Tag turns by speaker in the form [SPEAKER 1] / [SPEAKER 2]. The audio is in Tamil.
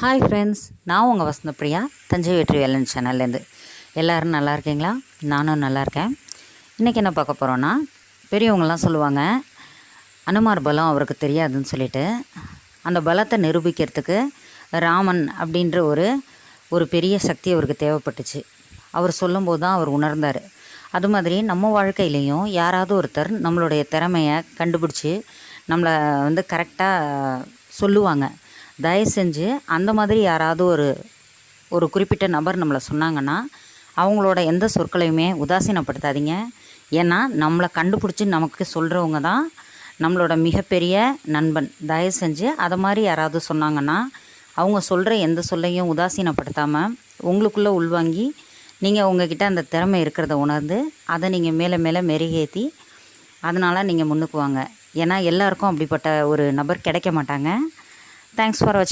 [SPEAKER 1] ஹாய் ஃப்ரெண்ட்ஸ், நான் உங்கள் வசந்தப்பிரியா, தஞ்சை வெற்றி வேலன் சேனல்லேருந்து. எல்லோரும் நல்லா இருக்கீங்களா? நானும் நல்லா இருக்கேன். இன்றைக்கி என்ன பார்க்க போகிறோன்னா, பெரியவங்களாம் சொல்லுவாங்க அனுமார் பலம் அவருக்கு தெரியாதுன்னு சொல்லிட்டு. அந்த பலத்தை நிரூபிக்கிறதுக்கு ராமன் அப்படின்ற ஒரு பெரிய சக்தி அவருக்கு தேவைப்பட்டுச்சு. அவர் சொல்லும்போது தான் அவர் உணர்ந்தார். அது மாதிரி நம்ம வாழ்க்கையிலையும் யாராவது ஒருத்தர் நம்மளுடைய திறமையை கண்டுபிடிச்சி நம்மளை கரெக்டாக சொல்லுவாங்க. தயவு செஞ்சு அந்த மாதிரி யாராவது ஒரு குறிப்பிட்ட நபர் நம்மளை சொன்னாங்கன்னா அவங்களோட எந்த சொற்களையுமே உதாசீனப்படுத்தாதீங்க. ஏன்னா நம்மளை கண்டுபிடிச்சி நமக்கு சொல்கிறவங்க தான் நம்மளோட மிகப்பெரிய நண்பன். தயவு செஞ்சு அதை மாதிரி யாராவது சொன்னாங்கன்னா அவங்க சொல்கிற எந்த சொல்லையும் உதாசீனப்படுத்தாமல் உங்களுக்குள்ளே உள்வாங்கி நீங்கள் உங்ககிட்ட அந்த திறமை இருக்கிறத உணர்ந்து அதை நீங்கள் மேலே மேலே மெருகேற்றி அதனால் நீங்கள் முன்னுக்கு வாங்க. ஏன்னா எல்லாருக்கும் அப்படிப்பட்ட ஒரு நபர் கிடைக்க மாட்டாங்க. தேங்க்ஸ் ஃபார் வாட்சிங்.